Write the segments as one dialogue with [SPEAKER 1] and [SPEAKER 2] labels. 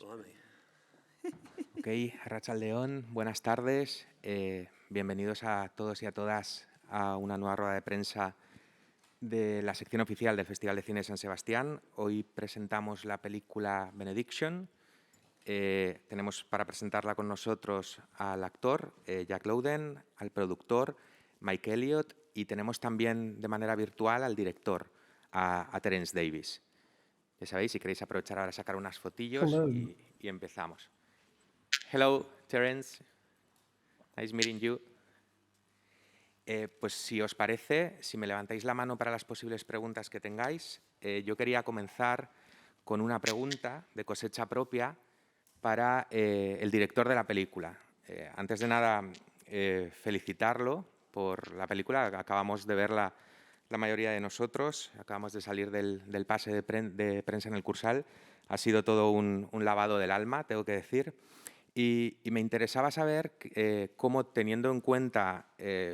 [SPEAKER 1] Ok, Arratsaldeon, buenas tardes. Bienvenidos a todos y a todas a una nueva rueda de prensa de la sección oficial del Festival de Cine de San Sebastián. Hoy presentamos la película Benediction. Tenemos para presentarla con nosotros al actor Jack Lowden, al productor Mike Elliott y tenemos también de manera virtual al director, a Terence Davis. Ya sabéis, si queréis aprovechar ahora a sacar unas fotillos y empezamos. Hello, Terence. Nice meeting you. Pues si os parece, si me levantáis la mano para las posibles preguntas que tengáis, yo quería comenzar con una pregunta de cosecha propia para el director de la película. Antes de nada, felicitarlo por la película. Acabamos de verla la mayoría de nosotros, acabamos de salir del pase de prensa en el Cursal. Ha sido todo un lavado del alma, tengo que decir. Y me interesaba saber cómo, teniendo en cuenta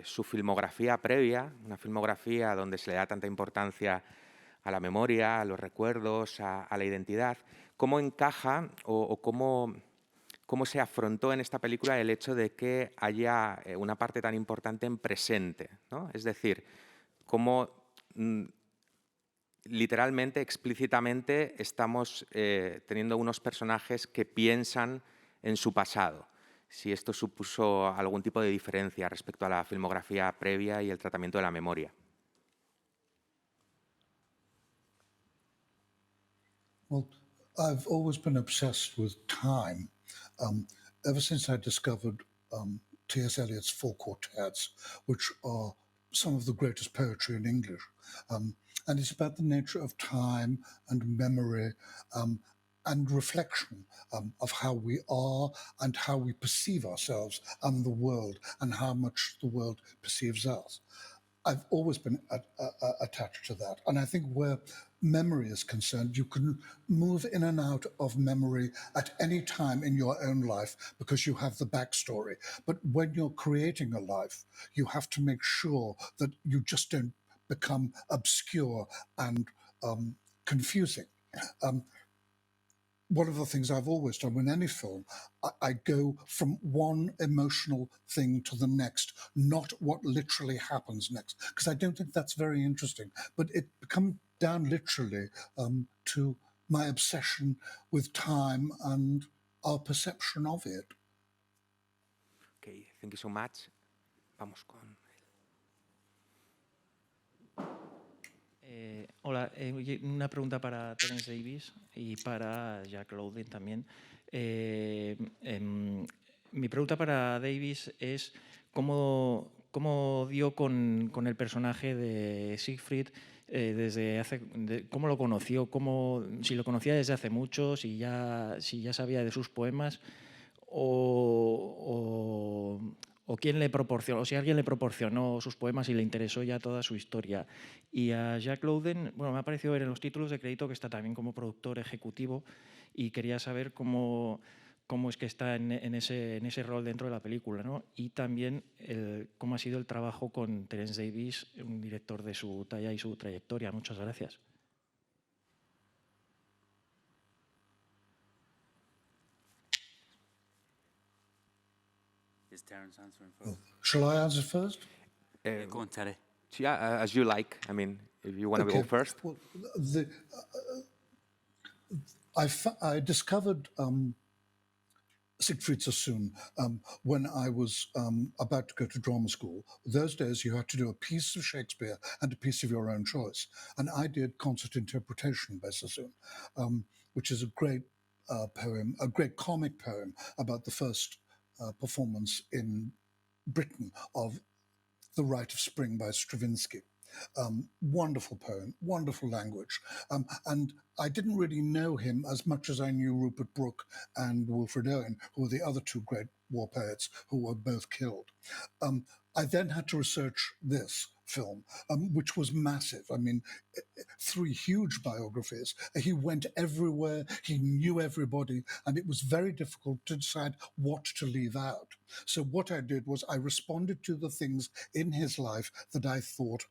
[SPEAKER 1] su filmografía previa, una filmografía donde se le da tanta importancia a la memoria, a los recuerdos, a la identidad, cómo encaja o cómo se afrontó en esta película el hecho de que haya una parte tan importante en presente, ¿no? Es decir, cómo literalmente, explícitamente, estamos teniendo unos personajes que piensan en su pasado. Si esto supuso algún tipo de diferencia respecto a la filmografía previa y el tratamiento de la memoria.
[SPEAKER 2] Well, I've always been obsessed with time. Ever since I discovered T.S. Eliot's four quartets, which are some of the greatest poetry in English. And it's about the nature of time and memory and reflection of how we are and how we perceive ourselves and the world and how much the world perceives us. I've always been attached to that. And I think where memory is concerned, you can move in and out of memory at any time in your own life because you have the backstory. But when you're creating a life, you have to make sure that you just don't become obscure and confusing. One of the things I've always done in any film, I go from one emotional thing to the next, not what literally happens next, because I don't think that's very interesting. But it comes down literally to my obsession with time and our perception of it.
[SPEAKER 1] Okay, thank you so much. Vamos con...
[SPEAKER 3] Hola, una pregunta para Terence Davis y para Jack Lowden también. Mi pregunta para Davis es cómo dio con el personaje de Siegfried cómo lo conoció, si lo conocía desde hace mucho, si ya sabía de sus poemas o quién le proporcionó, o si alguien le proporcionó sus poemas y le interesó ya toda su historia. Y a Jack Lowden, bueno, me ha parecido ver en los títulos de crédito que está también como productor ejecutivo y quería saber cómo es que está en ese rol dentro de la película, ¿no? Y también cómo ha sido el trabajo con Terence Davis, un director de su talla y su trayectoria. Muchas gracias.
[SPEAKER 4] Is Terence answering first?
[SPEAKER 2] Shall I answer first?
[SPEAKER 4] Go on, Terry.
[SPEAKER 1] Yeah, as you like. I mean, if you want to go first.
[SPEAKER 2] Well, I discovered Siegfried Sassoon when I was about to go to drama school. Those days you had to do a piece of Shakespeare and a piece of your own choice. And I did Concert Interpretation by Sassoon, which is a great poem, a great comic poem about the first performance in Britain of The Rite of Spring by Stravinsky. Wonderful poem, wonderful language. And I didn't really know him as much as I knew Rupert Brooke and Wilfred Owen, who were the other two great war poets who were both killed. I then had to research this film, which was massive. I mean, 3 huge biographies. He went everywhere, he knew everybody, and it was very difficult to decide what to leave out. So what I did was I responded to the things in his life that I thought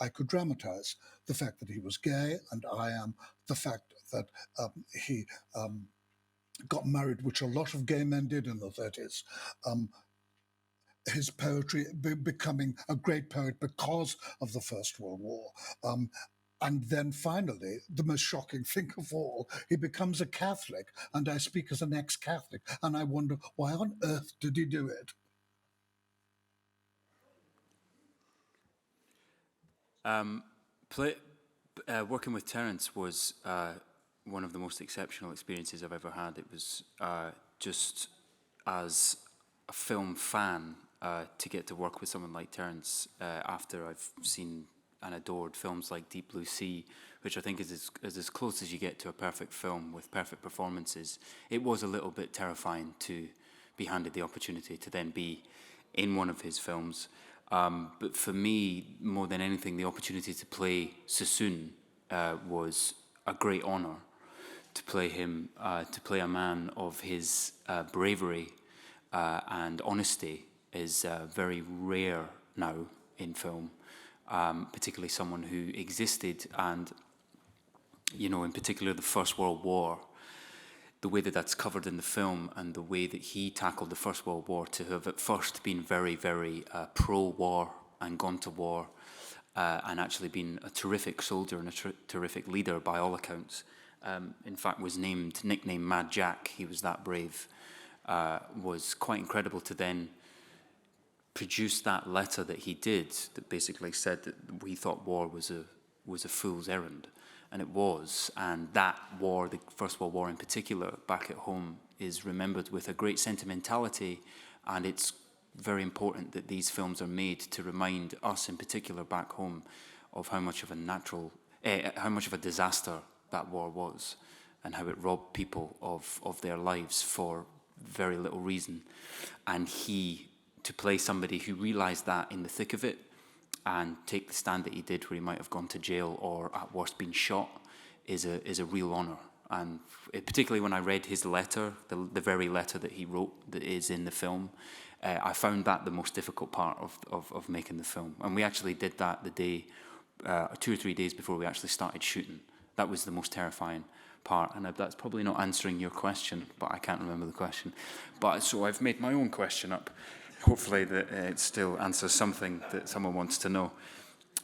[SPEAKER 2] I could dramatize. The fact that he was gay, and I am. The fact that he got married, which a lot of gay men did in the 30s. His poetry becoming a great poet because of the First World War. And then finally, the most shocking thing of all, he becomes a Catholic, and I speak as an ex-Catholic, and I wonder, why on earth did he do it?
[SPEAKER 4] Working with Terence was one of the most exceptional experiences I've ever had. It was just as a film fan to get to work with someone like Terence after I've seen and adored films like Deep Blue Sea, which I think is as close as you get to a perfect film with perfect performances. It was a little bit terrifying to be handed the opportunity to then be in one of his films. But for me, more than anything, the opportunity to play Sassoon was a great honor. To play him, to play a man of his bravery and honesty is very rare now in film, particularly someone who existed and, you know, in particular the First World War. The way that that's covered in the film and the way that he tackled the First World War, to have at first been very, very pro-war and gone to war and actually been a terrific soldier and a terrific leader by all accounts. In fact, was nicknamed Mad Jack. He was that brave. Was quite incredible to then produce that letter that he did, that basically said that we thought war was a fool's errand. And it was, and that war, the First World War in particular, back at home, is remembered with a great sentimentality, and it's very important that these films are made to remind us, in particular, back home, of how much of a disaster that war was, and how it robbed people of their lives for very little reason. And to play somebody who realised that in the thick of it, and take the stand that he did, where he might have gone to jail or at worst been shot, is a real honour. And particularly when I read his letter, the very letter that he wrote that is in the film, I found that the most difficult part of making the film. And we actually did that the day, 2 or 3 days before we actually started shooting. That was the most terrifying part. And that's probably not answering your question, but I can't remember the question. But so I've made my own question up. Hopefully that it still answers something that someone wants to know.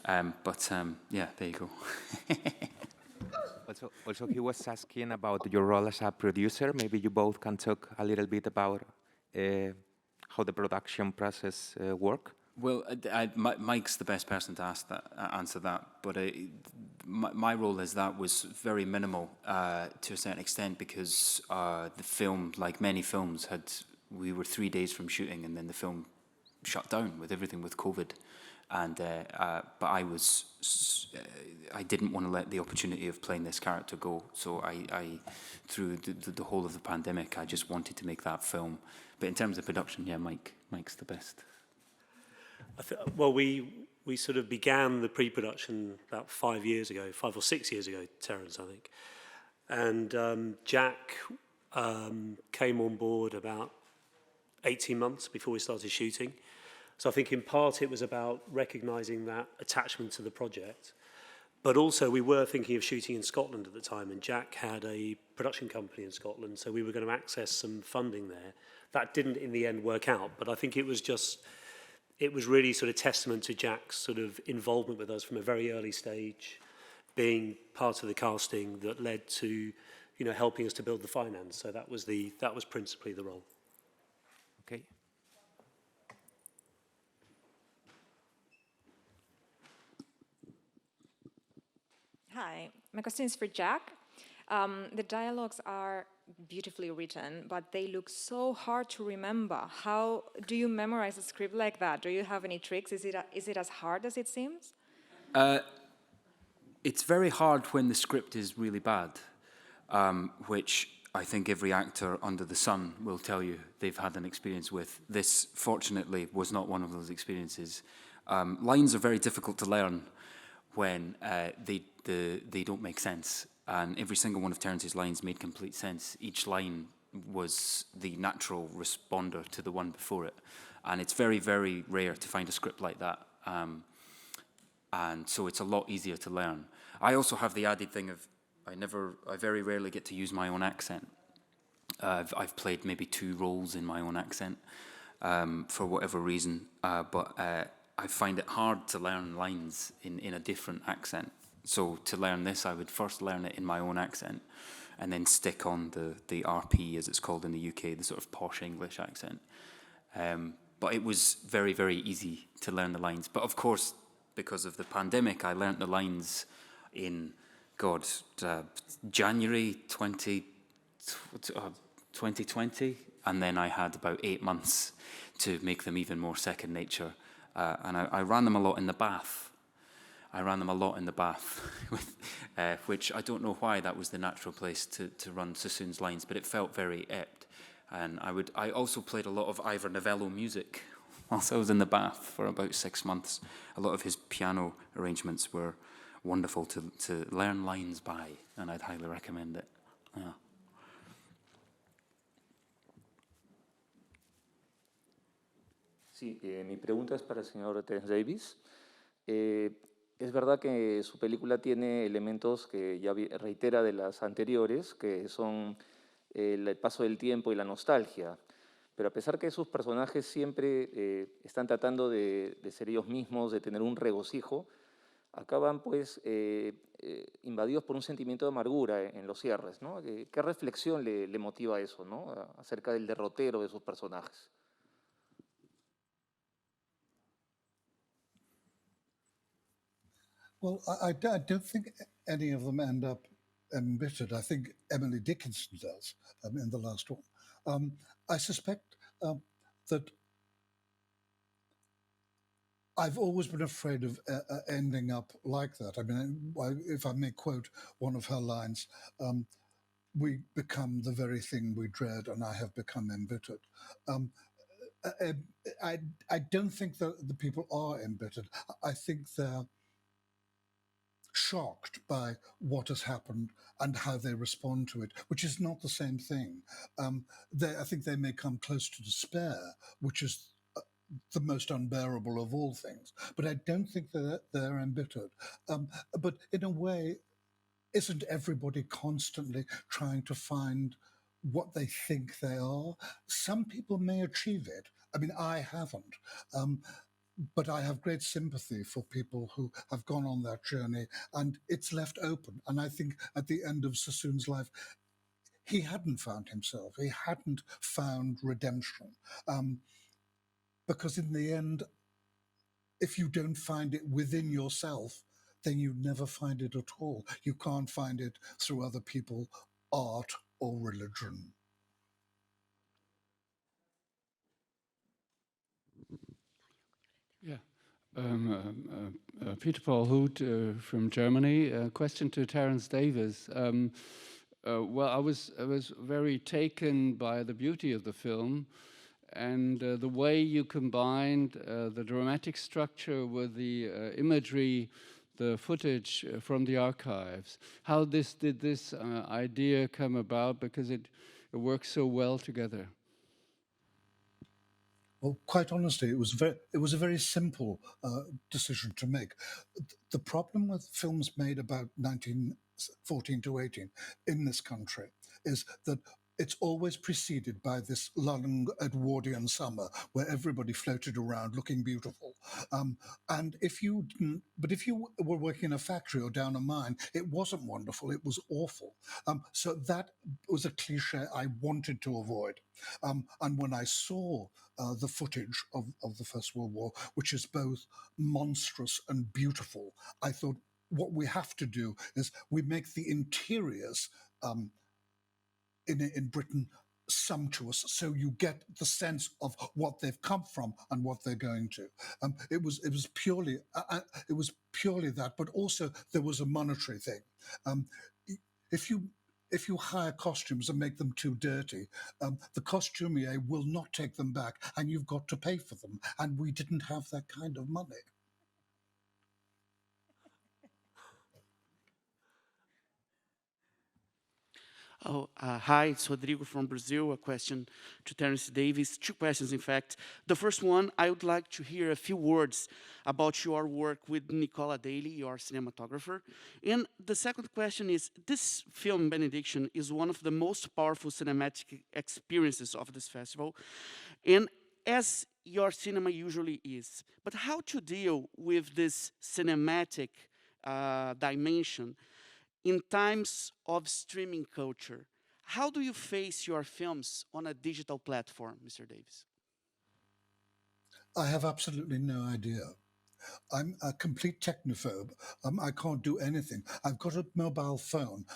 [SPEAKER 4] Yeah, there you go.
[SPEAKER 1] Also, he was asking about your role as a producer. Maybe you both can talk a little bit about how the production process works.
[SPEAKER 4] Well, Mike's the best person to answer that. But my role as that was very minimal to a certain extent, because the film, like many films, we were 3 days from shooting, and then the film shut down with everything with COVID. And but I didn't want to let the opportunity of playing this character go. So I through the whole of the pandemic, I just wanted to make that film. But in terms of production, yeah, Mike's the best.
[SPEAKER 5] Well, we sort of began the pre-production about 5 or 6 years ago, Terence, I think. And Jack came on board about 18 months before we started shooting. So I think in part it was about recognising that attachment to the project. But also we were thinking of shooting in Scotland at the time, and Jack had a production company in Scotland, so we were going to access some funding there. That didn't in the end work out, but I think it was really sort of testament to Jack's sort of involvement with us from a very early stage, being part of the casting that led to, you know, helping us to build the finance. So that was principally the role.
[SPEAKER 1] Okay.
[SPEAKER 6] Hi, my question is for Jack. The dialogues are beautifully written, but they look so hard to remember. How do you memorize a script like that? Do you have any tricks? Is it as hard as it seems?
[SPEAKER 4] It's very hard when the script is really bad, which I think every actor under the sun will tell you they've had an experience with. This, fortunately, was not one of those experiences. Lines are very difficult to learn when they don't make sense. And every single one of Terence's lines made complete sense. Each line was the natural responder to the one before it. And it's very, very rare to find a script like that. And so it's a lot easier to learn. I also have the added thing of I very rarely get to use my own accent. I've played maybe 2 roles in my own accent for whatever reason, but I find it hard to learn lines in a different accent. So to learn this, I would first learn it in my own accent and then stick on the RP, as it's called in the UK, the sort of posh English accent. But it was very, very easy to learn the lines. But of course, because of the pandemic, I learnt the lines in, January 2020, and then I had about 8 months to make them even more second nature. And I ran them a lot in the bath. With, which I don't know why that was the natural place to run Sassoon's lines, but it felt very apt. And I also played a lot of Ivor Novello music whilst I was in the bath for about 6 months. A lot of his piano arrangements were wonderful to learn lines by, and I'd highly recommend it. Yeah.
[SPEAKER 7] Sí, mi pregunta es para el señor Terence Davis. Es verdad que su película tiene elementos que ya reitera de las anteriores, que son el paso del tiempo y la nostalgia. Pero a pesar que sus personajes siempre están tratando de ser ellos mismos, de tener un regocijo, acaban pues invadidos por un sentimiento de amargura en los cierres, ¿no? ¿Qué reflexión le motiva eso, ¿no? Acerca del derrotero de sus personajes?
[SPEAKER 2] Well, I don't think any of them end up embittered. I think Emily Dickinson does in the last one. I suspect that I've always been afraid of ending up like that. I mean, if I may quote one of her lines, we become the very thing we dread, and I have become embittered. I don't think that the people are embittered. I think they're shocked by what has happened and how they respond to it, which is not the same thing. I think they may come close to despair, which is the most unbearable of all things. But I don't think that they're embittered. But in a way, isn't everybody constantly trying to find what they think they are? Some people may achieve it. I mean, I haven't. But I have great sympathy for people who have gone on that journey, and it's left open. And I think at the end of Sassoon's life, he hadn't found himself. He hadn't found redemption. Because in the end, if you don't find it within yourself, then you never find it at all. You can't find it through other people, art, or religion.
[SPEAKER 8] Yeah. Peter Paul Hoot from Germany. Question to Terence Davis. Well, I was very taken by the beauty of the film and the way you combined the dramatic structure with the imagery, the footage from the archives. How did this idea come about? Because it works so well together.
[SPEAKER 2] Well, quite honestly, it was a very simple decision to make. The problem with films made about 1914 to 18 in this country is that it's always preceded by this long Edwardian summer where everybody floated around looking beautiful. And if you were working in a factory or down a mine, it wasn't wonderful, it was awful. So that was a cliche I wanted to avoid. And when I saw the footage of the First World War, which is both monstrous and beautiful, I thought what we have to do is we make the interiors in Britain sumptuous, so you get the sense of what they've come from and what they're going to. It was purely that, but also there was a monetary thing. If you hire costumes and make them too dirty, the costumier will not take them back, and you've got to pay for them. And we didn't have that kind of money.
[SPEAKER 9] Hi, it's Rodrigo from Brazil. A question to Terence Davis. Two questions, in fact. The first one, I would like to hear a few words about your work with Nicola Daly, your cinematographer. And the second question is, this film, Benediction, is one of the most powerful cinematic experiences of this festival. And as your cinema usually is, but how to deal with this cinematic dimension in times of streaming culture? How do you face your films on a digital platform, Mr. Davis?
[SPEAKER 2] I have absolutely no idea. I'm a complete technophobe. I can't do anything. I've got a mobile phone,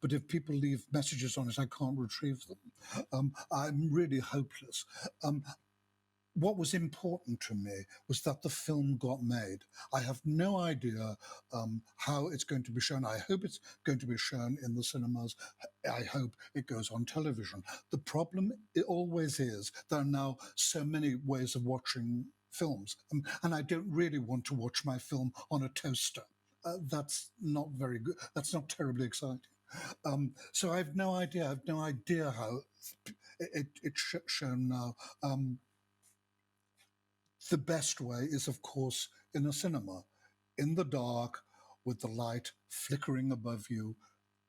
[SPEAKER 2] but if people leave messages on it, I can't retrieve them. I'm really hopeless. What was important to me was that the film got made. I have no idea how it's going to be shown. I hope it's going to be shown in the cinemas. I hope it goes on television. The problem it always is there are now so many ways of watching films, and I don't really want to watch my film on a toaster. That's not very good. That's not terribly exciting. So I have no idea. I have no idea how it's shown now. The best way is, of course, in a cinema, in the dark, with the light flickering above you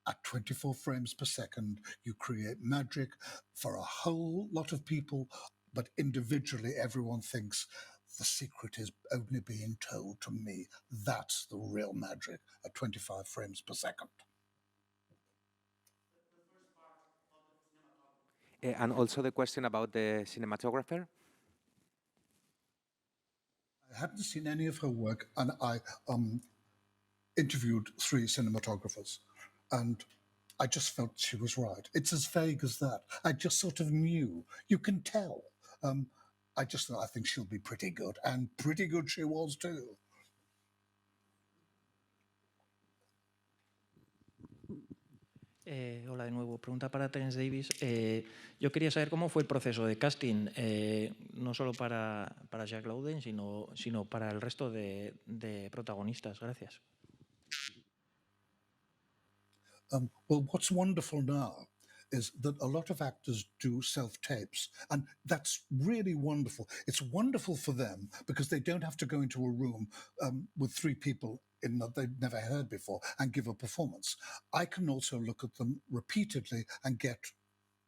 [SPEAKER 2] at 24 frames per second. You create magic for a whole lot of people, but individually, everyone thinks the secret is only being told to me. That's the real magic at 25 frames per second.
[SPEAKER 1] And also the question about the cinematographer.
[SPEAKER 2] I hadn't seen any of her work, and I interviewed 3 cinematographers, and I just felt she was right. It's as vague as that. I just sort of knew. You can tell. I just thought, I think she'll be pretty good, and pretty good she was too.
[SPEAKER 3] Hola de nuevo. Pregunta para Terence Davis. Yo quería saber cómo fue el proceso de casting, no solo para Jack Lowden, sino para el resto de protagonistas. Gracias.
[SPEAKER 2] Well, what's wonderful now is that a lot of actors do self-tapes, and that's really wonderful. It's wonderful for them because they don't have to go into a room with 3 people in that they've never heard before and give a performance. I can also look at them repeatedly and get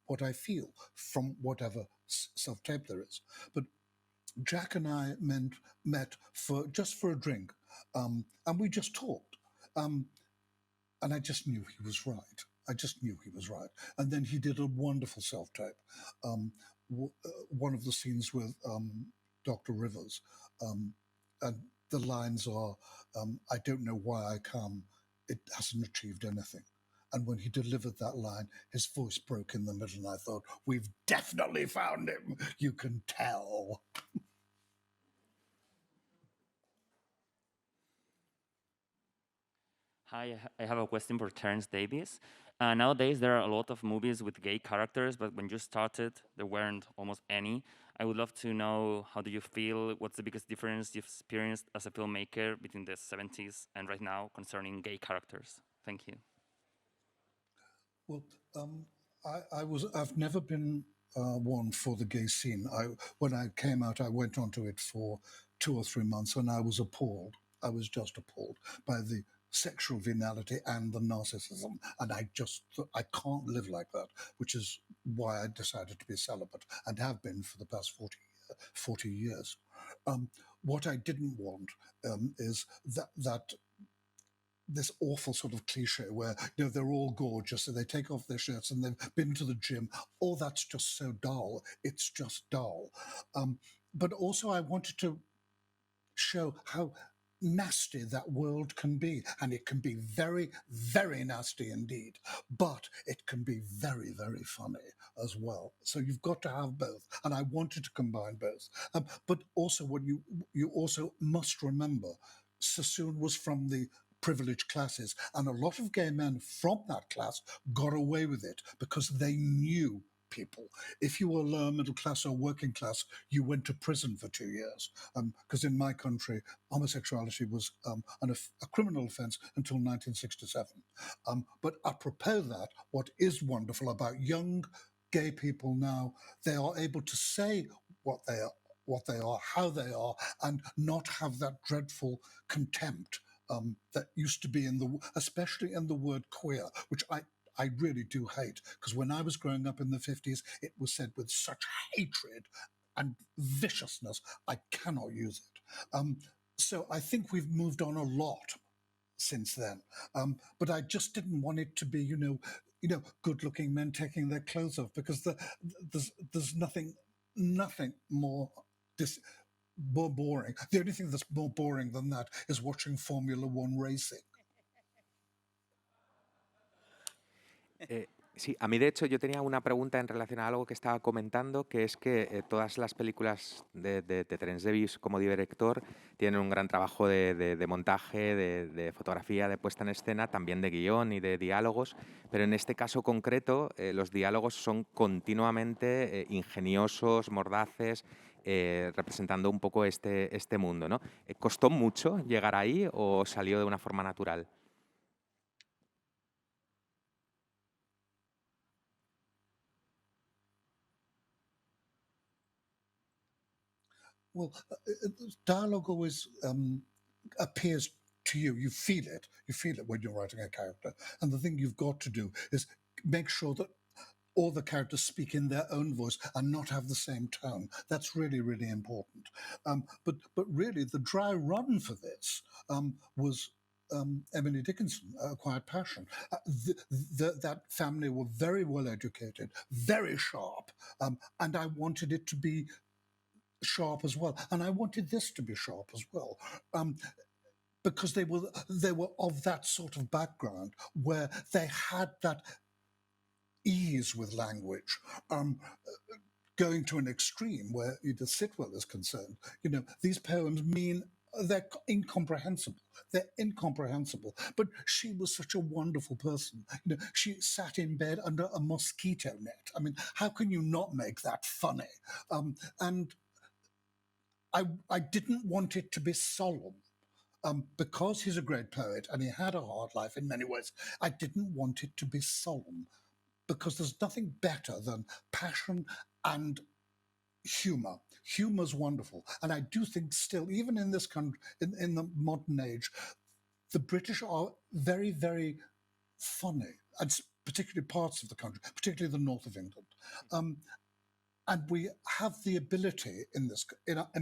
[SPEAKER 2] what I feel from whatever self-tape there is. But Jack and I met just for a drink, and we just talked. And I just knew he was right. I just knew he was right. And then he did a wonderful self-tape. One of the scenes with Dr. Rivers, and the lines are, I don't know why I come, it hasn't achieved anything. And when he delivered that line, his voice broke in the middle, and I thought, we've definitely found him. You can tell.
[SPEAKER 10] Hi, I have a question for Terence Davis. Nowadays, there are a lot of movies with gay characters, but when you started, there weren't almost any. I would love to know, how do you feel? What's the biggest difference you've experienced as a filmmaker between the 70s and right now concerning gay characters? Thank you.
[SPEAKER 2] Well, I've never been one for the gay scene. When I came out, I went onto it for 2 or 3 months, and I was appalled. I was just appalled by the sexual venality and the narcissism, and I can't live like that, which is why I decided to be celibate and have been for the past 40 years. What I didn't want is that this awful sort of cliche where they're all gorgeous and they take off their shirts and they've been to the gym. Oh, that's just so dull. It's just dull. But also I wanted to show how nasty that world can be, and it can be very, very nasty indeed, but it can be very, very funny as well. So you've got to have both, and I wanted to combine both. But also what you also must remember, Sassoon was from the privileged classes, and a lot of gay men from that class got away with it because they knew people. If you were lower middle class or working class, you went to prison for 2 years. Because in my country, homosexuality was a criminal offence until 1967. But apropos that, what is wonderful about young gay people now, they are able to say what they are, how they are, and not have that dreadful contempt that used to be especially in the word queer, which I really do hate, because when I was growing up in the 50s, it was said with such hatred and viciousness, I cannot use it. So I think we've moved on a lot since then. But I just didn't want it to be, good-looking men taking their clothes off, because there's nothing more more boring. The only thing that's more boring than that is watching Formula One racing.
[SPEAKER 1] Sí, a mí de hecho yo tenía una pregunta en relación a algo que estaba comentando, que es que todas las películas de Terence Davies como director tienen un gran trabajo de montaje, de fotografía, de puesta en escena, también de guión y de diálogos, pero en este caso concreto los diálogos son continuamente ingeniosos, mordaces, representando un poco este mundo, ¿no? ¿Costó mucho llegar ahí o salió de una forma natural?
[SPEAKER 2] Well, dialogue always appears to you. You feel it when you're writing a character. And the thing you've got to do is make sure that all the characters speak in their own voice and not have the same tone. That's really, really important. But really, the dry run for this was Emily Dickinson, A Quiet Passion. That family were very well educated, very sharp, and I wanted it to be sharp as well, and I wanted this to be sharp as well, because they were of that sort of background where they had that ease with language, going to an extreme where Edith Sitwell is concerned. These poems they're incomprehensible. They're incomprehensible. But she was such a wonderful person. She sat in bed under a mosquito net. I mean, how can you not make that funny? And I didn't want it to be solemn. Because he's a great poet and he had a hard life in many ways, I didn't want it to be solemn, because there's nothing better than passion and humor. Humor's wonderful. And I do think still, even in this country, in the modern age, the British are very, very funny, and particularly parts of the country, particularly the north of England. And we have the ability in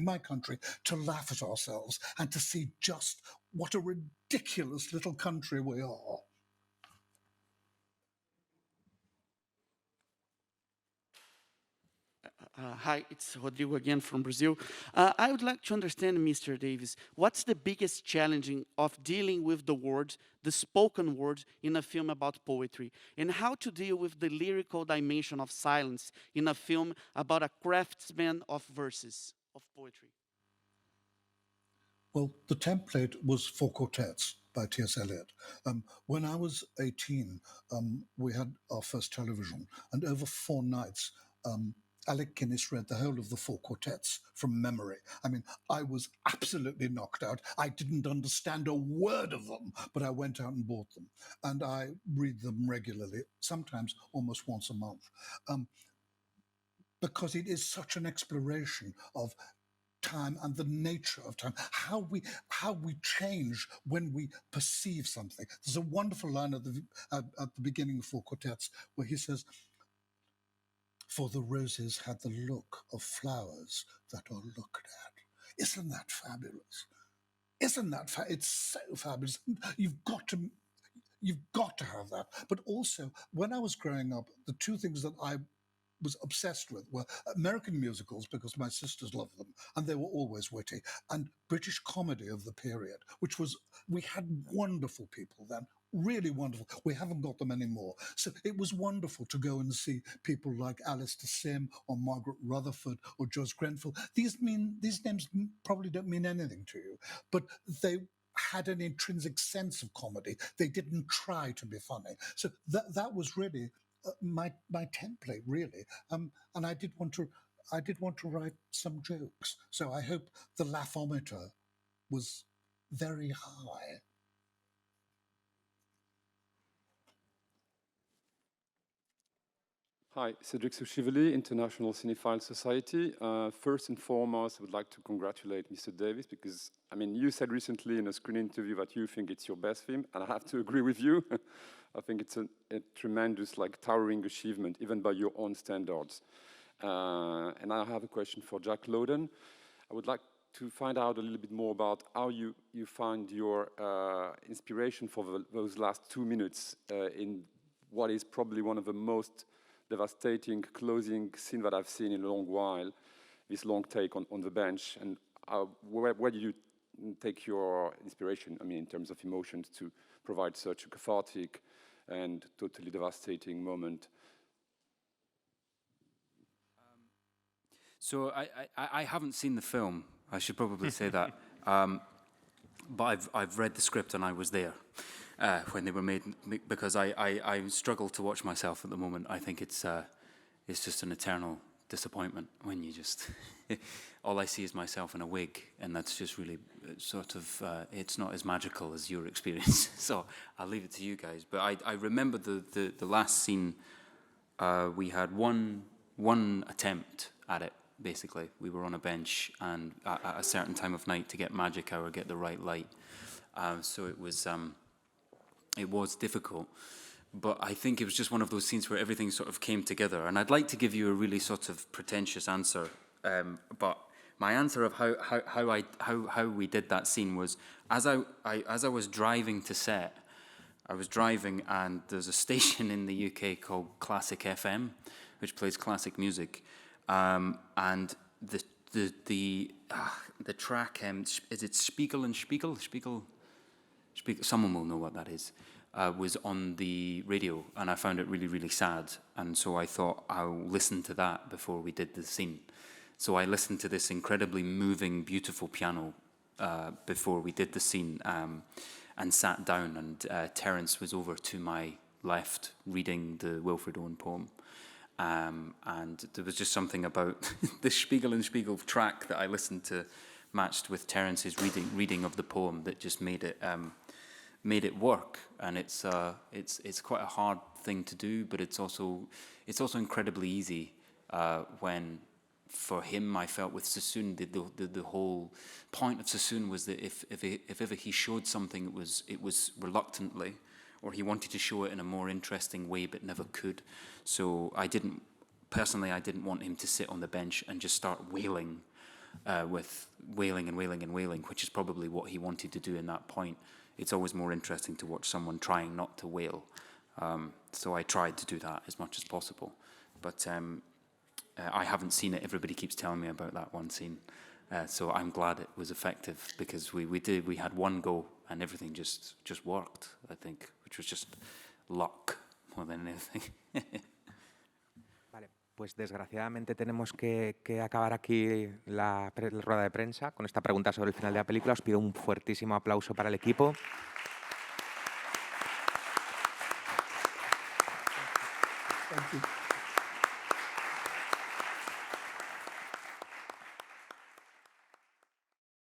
[SPEAKER 2] my country to laugh at ourselves and to see just what a ridiculous little country we are.
[SPEAKER 9] Hi, it's Rodrigo again from Brazil. I would like to understand, Mr. Davies, what's the biggest challenge of dealing with the word, the spoken word, in a film about poetry, and how to deal with the lyrical dimension of silence in a film about a craftsman of verses, of poetry?
[SPEAKER 2] Well, the template was 4 quartets by T.S. Eliot. When I was 18, we had our first television, and over 4 nights, Alec Guinness read the whole of the 4 quartets from memory. I mean, I was absolutely knocked out. I didn't understand a word of them, but I went out and bought them. And I read them regularly, sometimes almost once a month, because it is such an exploration of time and the nature of time, how we change when we perceive something. There's a wonderful line at the beginning of 4 quartets where he says, "For the roses had the look of flowers that are looked at." Isn't that fabulous? Isn't that it's so fabulous? You've got to have that. But also, when I was growing up, the 2 things that I was obsessed with were American musicals, because my sisters loved them and they were always witty, and British comedy of the period, we had wonderful people then, really wonderful. We haven't got them anymore. So it was wonderful to go and see people like Alistair Sim or Margaret Rutherford or Joyce Grenfell. These names probably don't mean anything to you, but they had an intrinsic sense of comedy. They didn't try to be funny. So that was really my template really, and I did want to write some jokes. So I hope the laughometer was very high.
[SPEAKER 11] Hi, Cedric Souchively, International Cinephile Society. First and foremost, I would like to congratulate Mr. Davis because, I mean, you said recently in a screen interview that you think it's your best film, and I have to agree with you. I think it's a tremendous, towering achievement, even by your own standards. And I have a question for Jack Lowden. I would like to find out a little bit more about how you find your inspiration for those last 2 minutes in what is probably one of the most devastating closing scene that I've seen in a long while, this long take on the bench. And where do you take your inspiration, I mean, in terms of emotions, to provide such a cathartic and totally devastating moment?
[SPEAKER 4] So I haven't seen the film, I should probably say that. But I've read the script and I was there when they were made, because I struggle to watch myself at the moment. I think it's just an eternal disappointment when you just, all I see is myself in a wig, and that's just really sort of, it's not as magical as your experience. So I'll leave it to you guys. But I remember the last scene, we had one attempt at it. Basically, we were on a bench, and at a certain time of night to get magic hour, get the right light. So it was difficult, but I think it was just one of those scenes where everything sort of came together. And I'd like to give you a really sort of pretentious answer, but my answer of how we did that scene was, as I was driving to set, I was driving, and there's a station in the UK called Classic FM, which plays classic music. And the track, is it Spiegel and Spiegel? Spiegel, someone will know what that is, was on the radio, and I found it really, really sad. And so I thought I'll listen to that before we did the scene. So I listened to this incredibly moving, beautiful piano before we did the scene, and sat down, and Terence was over to my left reading the Wilfred Owen poem. And there was just something about the Spiegel and Spiegel track that I listened to, matched with Terence's reading of the poem, that just made it work. And it's quite a hard thing to do, but it's also incredibly easy when, for him, I felt with Sassoon, the whole point of Sassoon was that if ever he showed something, it was reluctantly, or he wanted to show it in a more interesting way but never could. So I didn't want him to sit on the bench and just start wailing, with wailing and wailing and wailing, which is probably what he wanted to do in that point. It's always more interesting to watch someone trying not to wail. So I tried to do that as much as possible. But I haven't seen it. Everybody keeps telling me about that one scene. So I'm glad it was effective, because we had one go and everything just worked, I think, which was just luck more than anything.
[SPEAKER 1] Vale, pues desgraciadamente tenemos que acabar aquí la rueda de prensa con esta pregunta sobre el final de la película. Os pido un fuertísimo aplauso para el equipo.
[SPEAKER 2] Thank you.